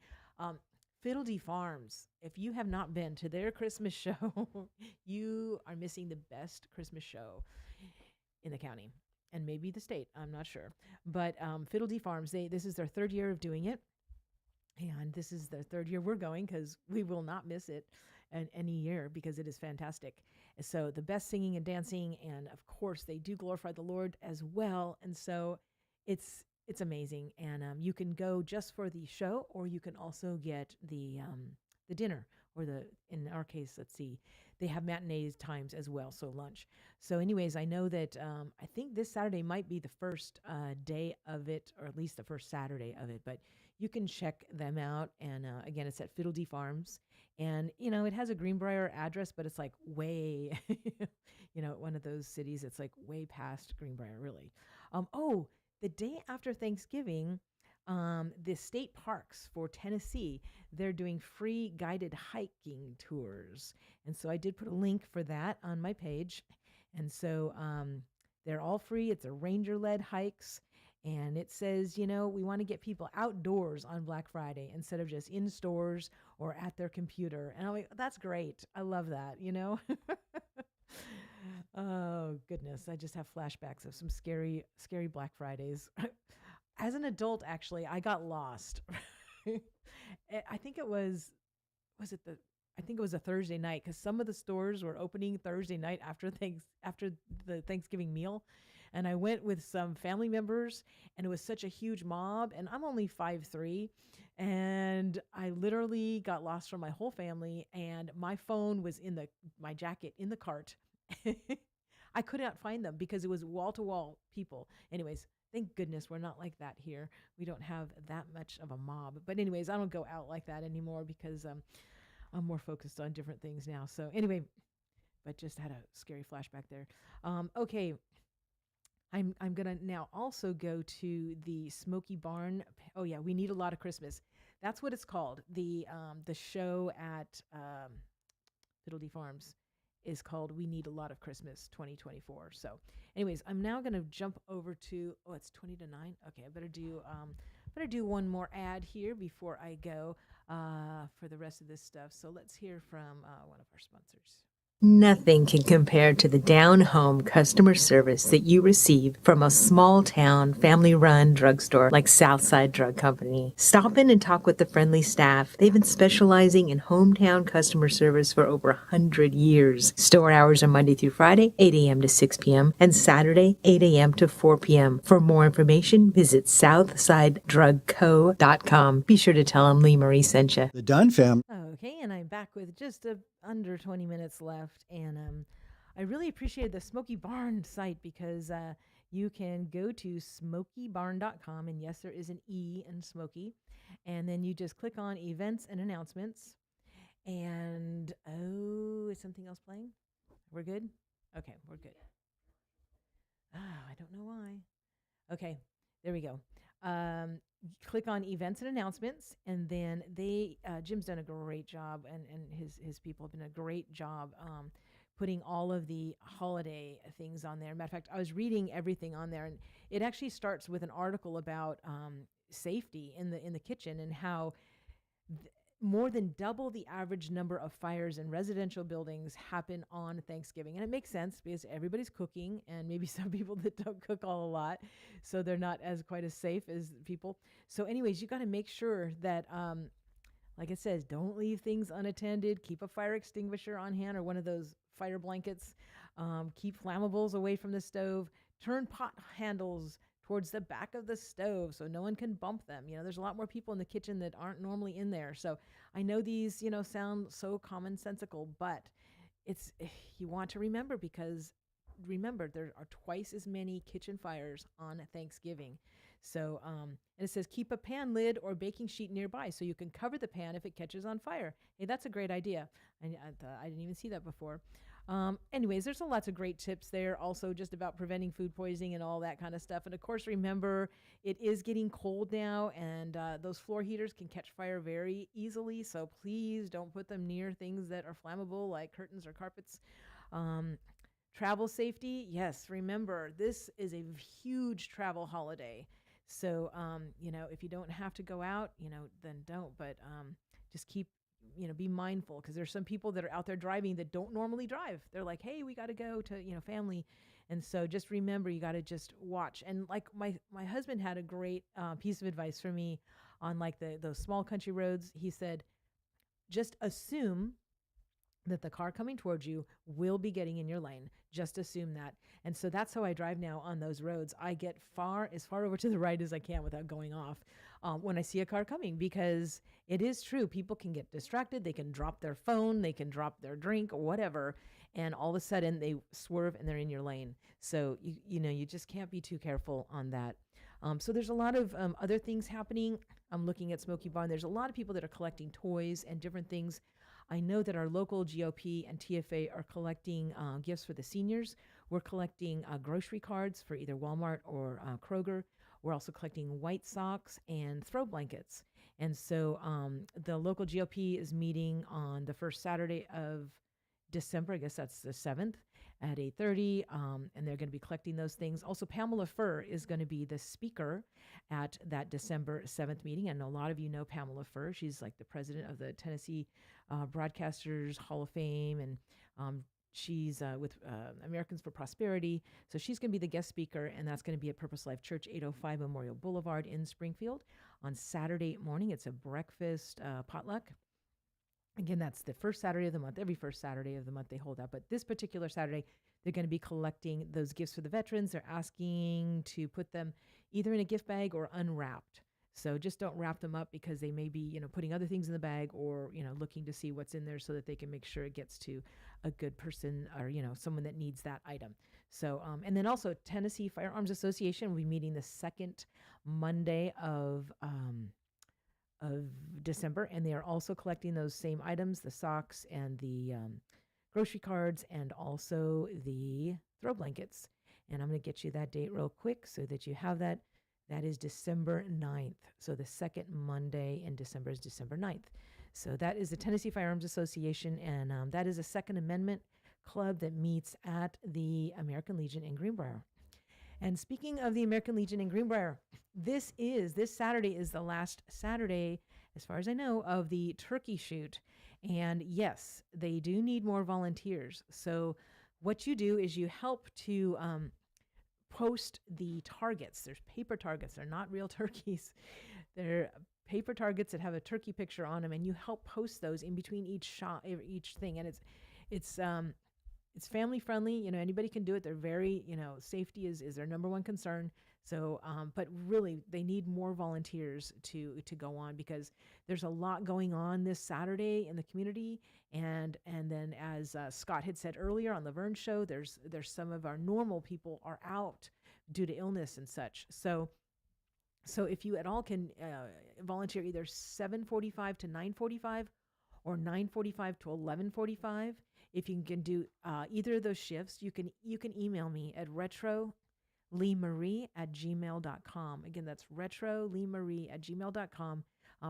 Fiddledy Farms, if you have not been to their Christmas show, you are missing the best Christmas show in the county and maybe the state. I'm not sure. But Fiddledy Farms, this is their 3rd year of doing it. And this is the 3rd year we're going because we will not miss it any year because it is fantastic. So the best singing and dancing, and of course they do glorify the Lord as well. And so it's amazing. And you can go just for the show, or you can also get the dinner, or in our case, let's see, they have matinee times as well, so lunch. So anyways, I know that I think this Saturday might be the first day of it, or at least the first Saturday of it, but you can check them out. And again, it's at Fiddledy Farms. And, it has a Greenbrier address, but it's like way, one of those cities, it's like way past Greenbrier, really. The day after Thanksgiving, the state parks for Tennessee, they're doing free guided hiking tours. And so I did put a link for that on my page. And so they're all free. It's a ranger-led hikes. And it says, we want to get people outdoors on Black Friday instead of just in stores or at their computer. And I'm like, that's great. I love that. Oh, goodness. I just have flashbacks of some scary, scary Black Fridays. As an adult, actually, I got lost. I think it was a Thursday night, because some of the stores were opening Thursday night after the Thanksgiving meal. And I went with some family members, and it was such a huge mob, and I'm only 5'3", and I literally got lost from my whole family, and my phone was in my jacket in the cart. I could not find them because it was wall-to-wall people. Anyways, thank goodness we're not like that here. We don't have that much of a mob. But anyways, I don't go out like that anymore because I'm more focused on different things now. So anyway, but just had a scary flashback there. Okay. I'm gonna now also go to the Smoky Barn. Oh yeah, We Need a Lot of Christmas. That's what it's called. The show at Fiddledy Farms is called We Need a Lot of Christmas 2024. So anyways, I'm now gonna jump over to it's 20 to 9. Okay, I better do one more ad here before I go for the rest of this stuff. So let's hear from one of our sponsors. Nothing can compare to the down-home customer service that you receive from a small-town, family-run drugstore like Southside Drug Company. Stop in and talk with the friendly staff. They've been specializing in hometown customer service for over 100 years. Store hours are Monday through Friday, 8 a.m. to 6 p.m., and Saturday, 8 a.m. to 4 p.m. For more information, visit SouthsideDrugCo.com. Be sure to tell them Lee Marie sent you. The Dunn family. Okay, and I'm back with just under 20 minutes left, and I really appreciated the Smoky Barn site because you can go to smokybarn.com, and yes, there is an E in Smoky, and then you just click on events and announcements, and is something else playing? We're good? Okay, we're good. I don't know why. Okay, there we go. Click on events and announcements, and then Jim's done a great job, and his people have done a great job putting all of the holiday things on there. Matter of fact, I was reading everything on there, and it actually starts with an article about safety in the kitchen and how more than double the average number of fires in residential buildings happen on Thanksgiving. And it makes sense because everybody's cooking, and maybe some people that don't cook a lot, so they're not quite as safe as people. So anyways, you got to make sure that, like it says, don't leave things unattended. Keep a fire extinguisher on hand or one of those fire blankets. Keep flammables away from the stove. Turn pot handles towards the back of the stove so no one can bump them. There's a lot more people in the kitchen that aren't normally in there. So I know these, sound so commonsensical, but you want to remember, because remember, there are twice as many kitchen fires on Thanksgiving. So, and it says keep a pan lid or baking sheet nearby so you can cover the pan if it catches on fire. Hey, that's a great idea. I didn't even see that before. Anyways, there's lots of great tips there also just about preventing food poisoning and all that kind of stuff. And of course, remember, it is getting cold now, and those floor heaters can catch fire very easily. So please don't put them near things that are flammable like curtains or carpets. Travel safety. Yes, remember, this is a huge travel holiday. So, if you don't have to go out, then don't, but just keep, be mindful, because there's some people that are out there driving that don't normally drive. They're like, hey, we got to go to, family. And so just remember, you got to just watch. And like my husband had a great piece of advice for me on like those small country roads. He said, just assume that the car coming towards you will be getting in your lane. Just assume that. And so that's how I drive now on those roads. I get as far over to the right as I can without going off when I see a car coming, because it is true. People can get distracted. They can drop their phone. They can drop their drink or whatever. And all of a sudden they swerve and they're in your lane. So, you just can't be too careful on that. So there's a lot of other things happening. I'm looking at Smoky Barn. There's a lot of people that are collecting toys and different things. I know that our local GOP and TFA are collecting gifts for the seniors. We're collecting grocery cards for either Walmart or Kroger. We're also collecting white socks and throw blankets. And so the local GOP is meeting on the first Saturday of December. I guess that's the 7th at 8:30, and they're going to be collecting those things. Also, Pamela Furr is going to be the speaker at that December 7th meeting. I know a lot of you know Pamela Furr. She's like the president of the Tennessee Broadcasters Hall of Fame, and she's with Americans for Prosperity. So she's going to be the guest speaker, and that's going to be at Purpose Life Church, 805 Memorial Boulevard in Springfield on Saturday morning. It's a breakfast potluck. Again, that's the first Saturday of the month. Every first Saturday of the month they hold that. But this particular Saturday, they're going to be collecting those gifts for the veterans. They're asking to put them either in a gift bag or unwrapped. So just don't wrap them up, because they may be, putting other things in the bag, or, looking to see what's in there so that they can make sure it gets to a good person, or, someone that needs that item. So, and then also Tennessee Firearms Association will be meeting the second Monday of December, and they are also collecting those same items, the socks and the grocery cards, and also the throw blankets. And I'm going to get you that date real quick so that you have that. That is December 9th. So the second Monday in December is December 9th. So that is the Tennessee Firearms Association, and that is a Second Amendment club that meets at the American Legion in Greenbrier. And speaking of the American Legion in Greenbrier, this Saturday is the last Saturday, as far as I know, of the turkey shoot. And yes, they do need more volunteers. So what you do is you help to post the targets. There's paper targets. They're not real turkeys. They're paper targets that have a turkey picture on them, and you help post those in between each shot, each thing. And it's family friendly. Anybody can do it. They're very, safety is their number one concern. So, but really they need more volunteers to go on, because there's a lot going on this Saturday in the community. And then as Scott had said earlier on the Vern show, there's some of our normal people are out due to illness and such. So if you at all can volunteer either 7:45 to 9:45 or 9:45 to 11:45, if you can do either of those shifts, you can email me at retroleemarie@gmail.com. Again, that's retroleemarie@gmail.com.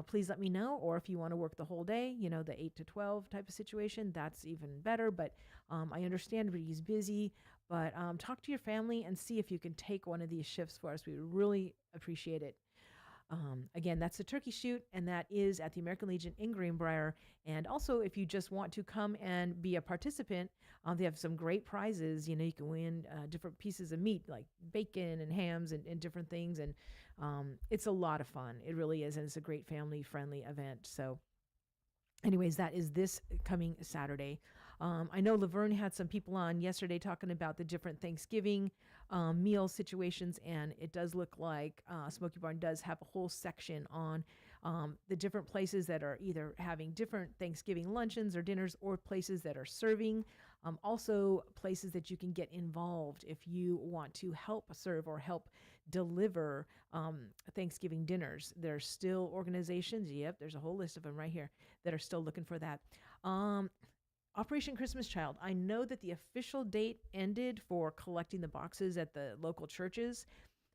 Please let me know, or if you want to work the whole day, the 8 to 12 type of situation, that's even better. But I understand everybody's busy, but talk to your family and see if you can take one of these shifts for us. We would really appreciate it. Again, that's the turkey shoot, and that is at the American Legion in Greenbrier. And also, if you just want to come and be a participant, they have some great prizes. You can win different pieces of meat, like bacon and hams and different things. And it's a lot of fun. It really is. And it's a great family-friendly event. So anyways, that is this coming Saturday. I know Laverne had some people on yesterday talking about the different Thanksgiving meal situations, and it does look like Smoky Barn does have a whole section on the different places that are either having different Thanksgiving luncheons or dinners, or places that are serving. Also, places that you can get involved if you want to help serve or help deliver Thanksgiving dinners. There's still organizations, there's a whole list of them right here, that are still looking for that. Operation Christmas Child. I know that the official date ended for collecting the boxes at the local churches.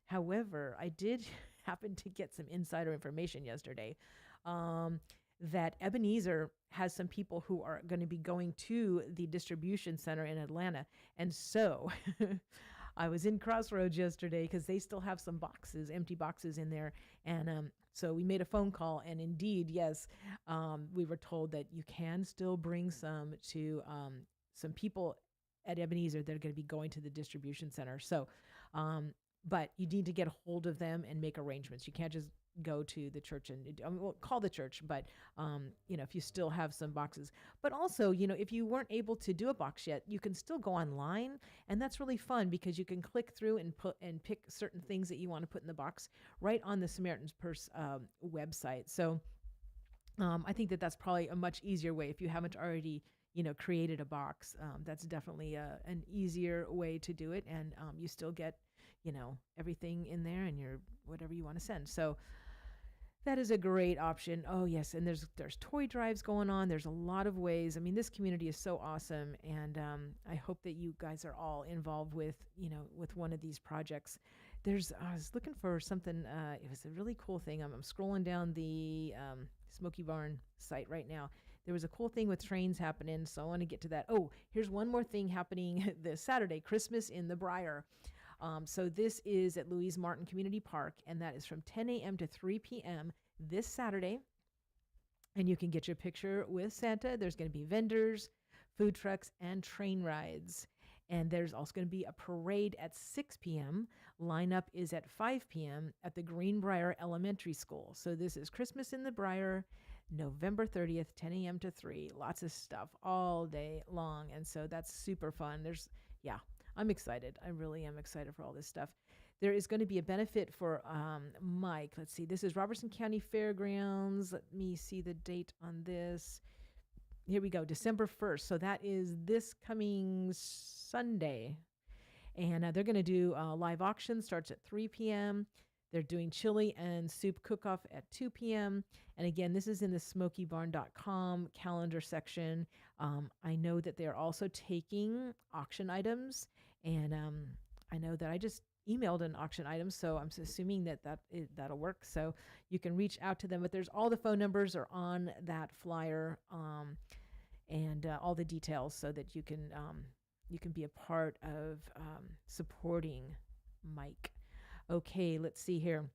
However, I did happen to get some insider information yesterday that Ebenezer has some people who are going to be going to the distribution center in Atlanta. And so I was in Crossroads yesterday because they still have some boxes, empty boxes in there. And so we made a phone call, and indeed, yes, we were told that you can still bring some to some people at Ebenezer that are going to be going to the distribution center. So, but you need to get a hold of them and make arrangements. You can't just go to the church and call the church, but if you still have some boxes. But also, if you weren't able to do a box yet, you can still go online, and that's really fun because you can click through and pick certain things that you want to put in the box right on the Samaritan's Purse website. So I think that's probably a much easier way if you haven't already created a box. That's definitely an easier way to do it, and you still get everything in there and your whatever you want to send. So that is a great option. Oh yes, and there's toy drives going on. There's a lot of ways. I mean, this community is so awesome, and I hope that you guys are all involved with with one of these projects. I was looking for something. It was a really cool thing. I'm scrolling down the Smoky Barn site right now. There was a cool thing with trains happening, so I want to get to that. Oh, here's one more thing happening this Saturday, Christmas in the Briar. So this is at Louise Martin Community Park, and that is from 10 a.m. to 3 p.m. this Saturday. And you can get your picture with Santa. There's going to be vendors, food trucks, and train rides. And there's also going to be a parade at 6 p.m. Lineup is at 5 p.m. at the Greenbrier Elementary School. So this is Christmas in the Briar, November 30th, 10 a.m. to 3. Lots of stuff all day long. And so that's super fun. I'm excited. I really am excited for all this stuff. There is going to be a benefit for Mike. Let's see. This is Robertson County Fairgrounds. Let me see the date on this. Here we go, December 1st. So that is this coming Sunday. And they're going to do a live auction, starts at 3 p.m. They're doing chili and soup cook-off at 2 p.m. And again, this is in the smokybarn.com calendar section. I know that they're also taking auction items. And I know that I just emailed an auction item, so I'm assuming that'll work. So you can reach out to them. But there's all the phone numbers are on that flyer and all the details so that you can be a part of supporting Mike. Okay, let's see here.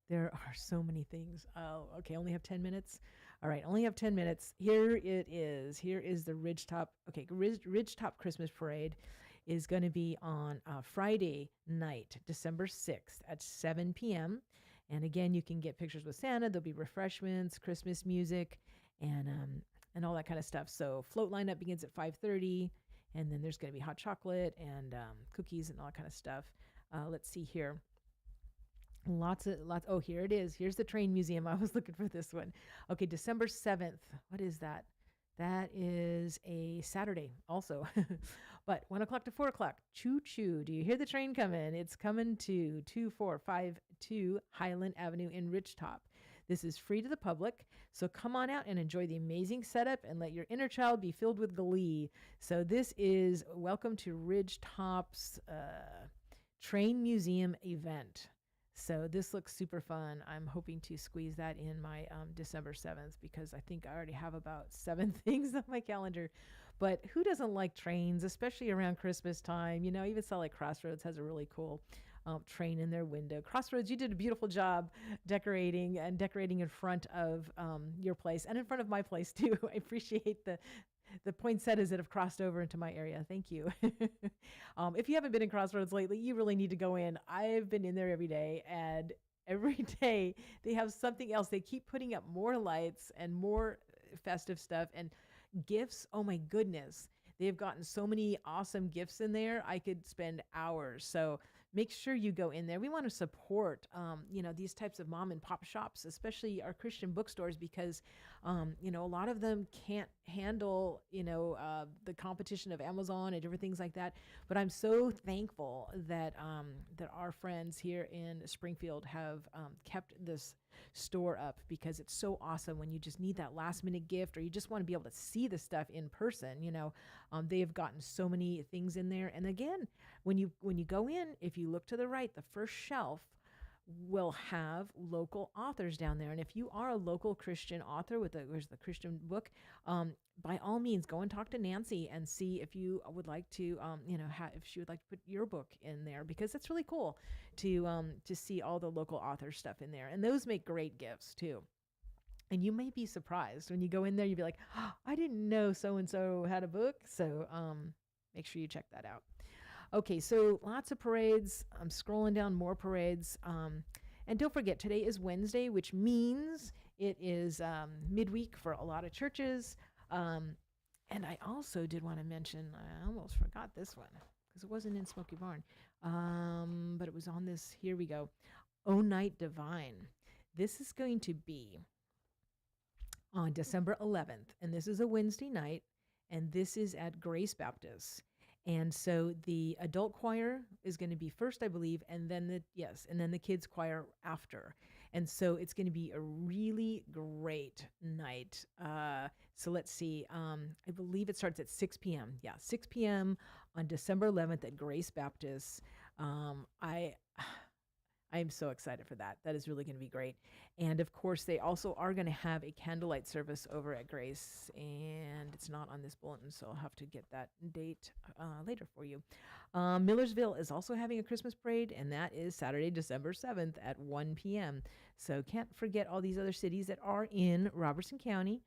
There are so many things. Oh, okay, only have 10 minutes. All right, only have 10 minutes. Here it is. Here is the Ridgetop. Okay, Ridgetop Christmas Parade is going to be on Friday night, December 6th at 7 p.m. And again, you can get pictures with Santa. There'll be refreshments, Christmas music, and all that kind of stuff. So float lineup begins at 5:30, and then there's going to be hot chocolate and cookies and all that kind of stuff. Let's see here. Lots. Oh, here it is. Here's the train museum. I was looking for this one. Okay, December 7th. What is that? That is a Saturday also. But 1 o'clock to 4 o'clock. Choo choo. Do you hear the train coming? It's coming to 2452 Highland Avenue in Ridgetop. This is free to the public, so come on out and enjoy the amazing setup and let your inner child be filled with glee. So this is welcome to Ridgetop's Train Museum event. So this looks super fun. I'm hoping to squeeze that in my December 7th because I think I already have about 7 things on my calendar. But who doesn't like trains, especially around Christmas time? You know, even Salt Lake Crossroads has a really cool train in their window. Crossroads, you did a beautiful job decorating in front of your place and in front of my place too. I appreciate the poinsettias that have crossed over into my area. Thank you. If you haven't been in Crossroads lately, you really need to go in. I've been in there every day, and every day they have something else. They keep putting up more lights and more festive stuff and gifts. Oh my goodness. They've gotten so many awesome gifts in there. I could spend hours. So make sure you go in there. We want to support, these types of mom and pop shops, especially our Christian bookstores, because, a lot of them can't handle, the competition of Amazon and different things like that. But I'm so thankful that our friends here in Springfield have kept this store up, because it's so awesome when you just need that last minute gift, or you just want to be able to see the stuff in person. They have gotten so many things in there. And again, when you go in, if you look to the right, the first shelf will have local authors down there. And if you are a local Christian author where's the Christian book, by all means, go and talk to Nancy and see if you would like to, if she would like to put your book in there, because it's really cool to see all the local author stuff in there. And those make great gifts too. And you may be surprised when you go in there, you'll be like, oh, I didn't know so-and-so had a book. So make sure you check that out. Okay, so lots of parades. I'm scrolling down more parades. And don't forget, today is Wednesday, which means it is midweek for a lot of churches. And I also did want to mention, I almost forgot this one because it wasn't in Smoky Barn, but it was on this. Here we go. O Night Divine. This is going to be on December 11th, and this is a Wednesday night, and this is at Grace Baptist. And so the adult choir is going to be first, I believe, and then the kids choir after. And so it's going to be a really great night. So let's see. I believe it starts at 6 p.m. Yeah, 6 p.m. on December 11th at Grace Baptist. I I'm so excited for that. That is really going to be great. And of course, they also are going to have a candlelight service over at Grace, and it's not on this bulletin, so I'll have to get that date later for you. Millersville is also having a Christmas parade, and that is Saturday, December 7th at 1 p.m. So can't forget all these other cities that are in Robertson County.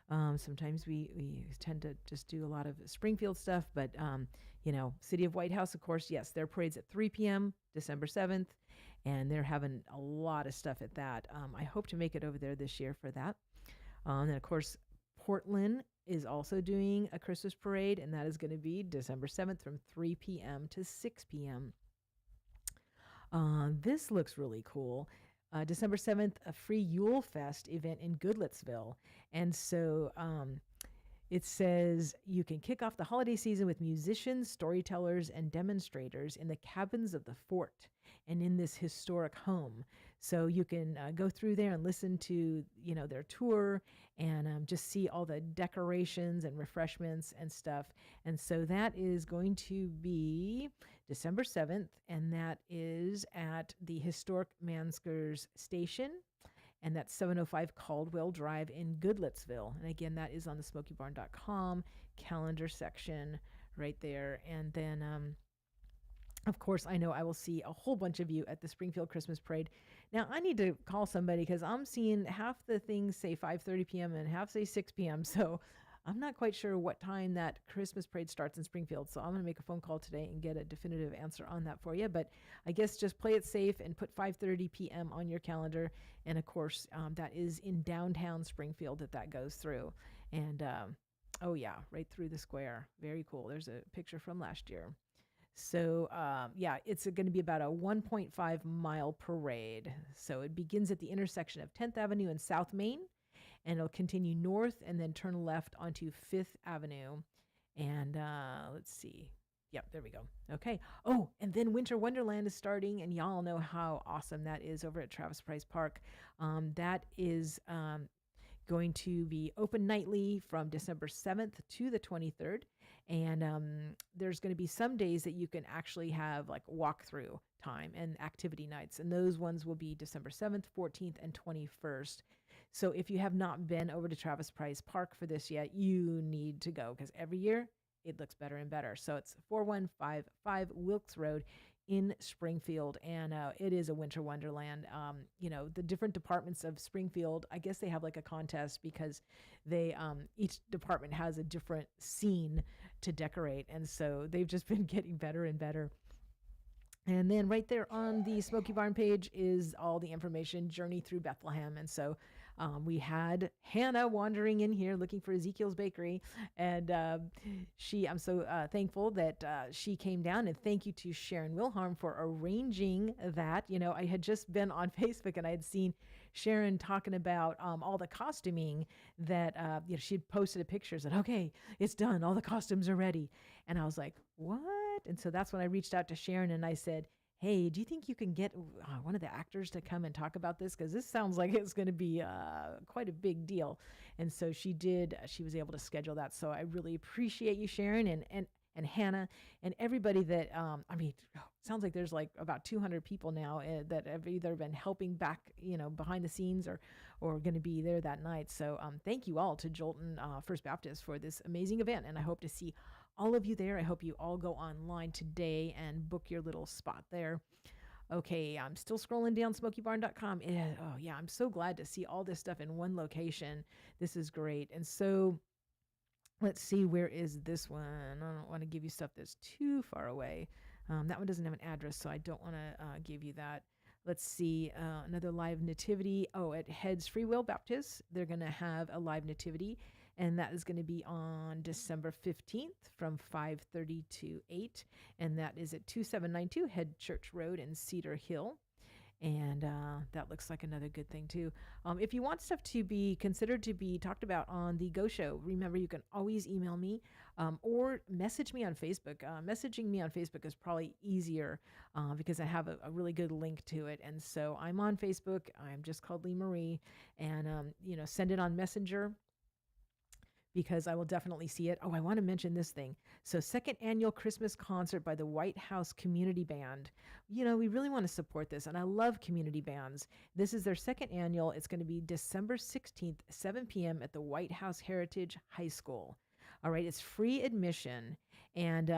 Sometimes we tend to just do a lot of Springfield stuff, but City of White House, of course, yes, their parade's at 3 p.m. December 7th, and they're having a lot of stuff at that. I hope to make it over there this year for that. And of course, Portland is also doing a Christmas parade, and that is going to be December 7th from 3 p.m. to 6 p.m. This looks really cool. December 7th, a free Yule Fest event in Goodlettsville. And so it says you can kick off the holiday season with musicians, storytellers, and demonstrators in the cabins of the fort and in this historic home. So you can go through there and listen to, their tour and just see all the decorations and refreshments and stuff. And so that is going to be December 7th, and that is at the historic Manskers Station, and that's 705 Caldwell Drive in Goodlettsville. And again, that is on the SmokeyBarn.com calendar section right there. And then, of course, I know I will see a whole bunch of you at the Springfield Christmas Parade. Now, I need to call somebody because I'm seeing half the things say 5:30 p.m. and half say 6 p.m. So I'm not quite sure what time that Christmas parade starts in Springfield. So I'm going to make a phone call today and get a definitive answer on that for you. But I guess just play it safe and put 5:30 p.m. on your calendar. And of course, that is in downtown Springfield that goes through. And oh yeah, right through the square. Very cool. There's a picture from last year. So, it's going to be about a 1.5 mile parade. So it begins at the intersection of 10th Avenue and South Main, and it'll continue north and then turn left onto 5th Avenue. And let's see. Yep, there we go. Okay. Oh, and then Winter Wonderland is starting, and y'all know how awesome that is over at Travis Price Park. That is going to be open nightly from December 7th to the 23rd. And there's going to be some days that you can actually have like walkthrough time and activity nights. And those ones will be December 7th, 14th, and 21st. So if you have not been over to Travis Price Park for this yet, you need to go because every year it looks better and better. So it's 4155 Wilkes Road in Springfield, and it is a winter wonderland. The different departments of Springfield, I guess they have like a contest because they each department has a different scene to decorate, and so they've just been getting better and better. And then right there on the Smoky Barn page is all the information, Journey Through Bethlehem. And so we had Hannah wandering in here looking for Ezekiel's Bakery. And I'm so thankful that she came down. And thank you to Sharon Wilharm for arranging that. I had just been on Facebook and I had seen Sharon talking about all the costuming that, she'd posted pictures that, okay, it's done. All the costumes are ready. And I was like, what? And so that's when I reached out to Sharon and I said, hey, do you think you can get one of the actors to come and talk about this? Because this sounds like it's going to be quite a big deal. And so she did. She was able to schedule that. So I really appreciate you, Sharon, and Hannah, and everybody that, sounds like there's like about 200 people now that have either been helping back, behind the scenes or going to be there that night. So thank you all to Jolton First Baptist for this amazing event. And I hope to see all of you there. I hope you all go online today and book your little spot there. Okay, I'm still scrolling down SmokeyBarn.com. I'm so glad to see all this stuff in one location. This is great. And so let's see, where is this one? I don't want to give you stuff that's too far away. That one doesn't have an address, so I don't want to give you that. Let's see, another live nativity. Oh, at Heads Free Will Baptist, they're going to have a live nativity, and that is going to be on December 15th from 5:30 to 8, and that is at 2792 Head Church Road in Cedar Hill. And that looks like another good thing too. If you want stuff to be considered to be talked about on the Go Show, remember you can always email me or message me on Facebook. Messaging me on Facebook is probably easier because I have a really good link to it. And so I'm on Facebook. I'm just called Lee Marie, and send it on Messenger. because I will definitely see it. Oh, I want to mention this thing. So, second annual Christmas concert by the White House Community Band. You know, we really want to support this, and I love community bands. This is their second annual. It's going to be December 16th, 7 p.m. at the White House Heritage High School. All right, it's free admission, and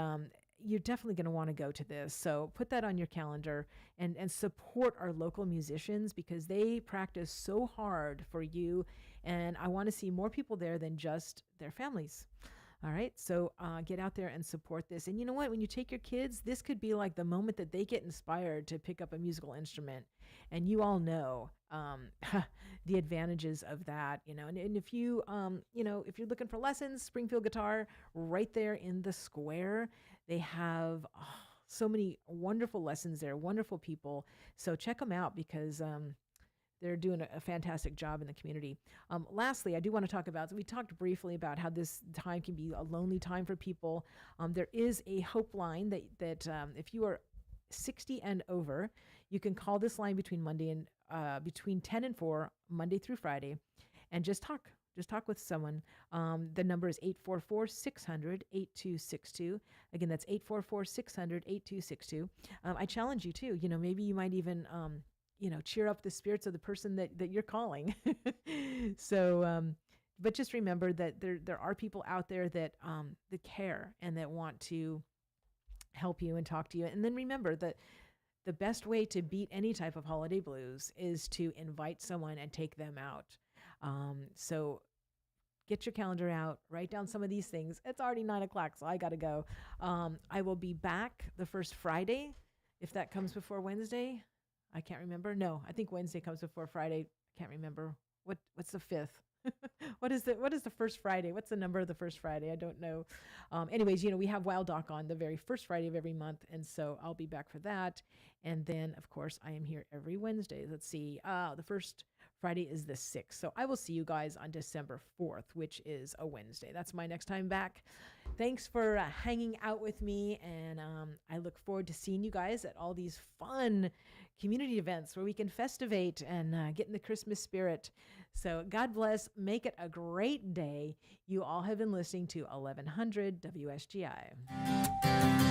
you're definitely going to want to go to this. So put that on your calendar and support our local musicians because they practice so hard for you. And I want to see more people there than just their families. All right. So get out there and support this. And you know what? When you take your kids, this could be like the moment that they get inspired to pick up a musical instrument. And you all know the advantages of that, you know. And if you, you know, if you're looking for lessons, Springfield Guitar, right there in the square, they have so many wonderful lessons there, wonderful people. So check them out because they're doing a fantastic job in the community. Lastly, I do want to talk about, we talked briefly about how this time can be a lonely time for people. There is a hope line that if you are 60 and over, you can call this line between 10 and 4, Monday through Friday, and just talk with someone. The number is 844-600-8262. Again, that's 844-600-8262. I challenge you too. You know, maybe you might even, you know, cheer up the spirits of the person that you're calling. So, but just remember that there are people out there that care and that want to help you and talk to you. And then remember that the best way to beat any type of holiday blues is to invite someone and take them out. So get your calendar out, write down some of these things. It's already 9:00, so I got to go. I will be back the first Friday, if that comes before Wednesday. I can't remember. No, I think Wednesday comes before Friday. I can't remember. What's the 5th? What is the first Friday? What's the number of the first Friday? I don't know. Anyways, you know, we have Wild Doc on the very first Friday of every month. And so I'll be back for that. And then, of course, I am here every Wednesday. Let's see. The first Friday is the 6th. So I will see you guys on December 4th, which is a Wednesday. That's my next time back. Thanks for hanging out with me. And I look forward to seeing you guys at all these fun community events where we can festivate and get in the Christmas spirit. So God bless. Make it a great day. You all have been listening to 1100 WSGI.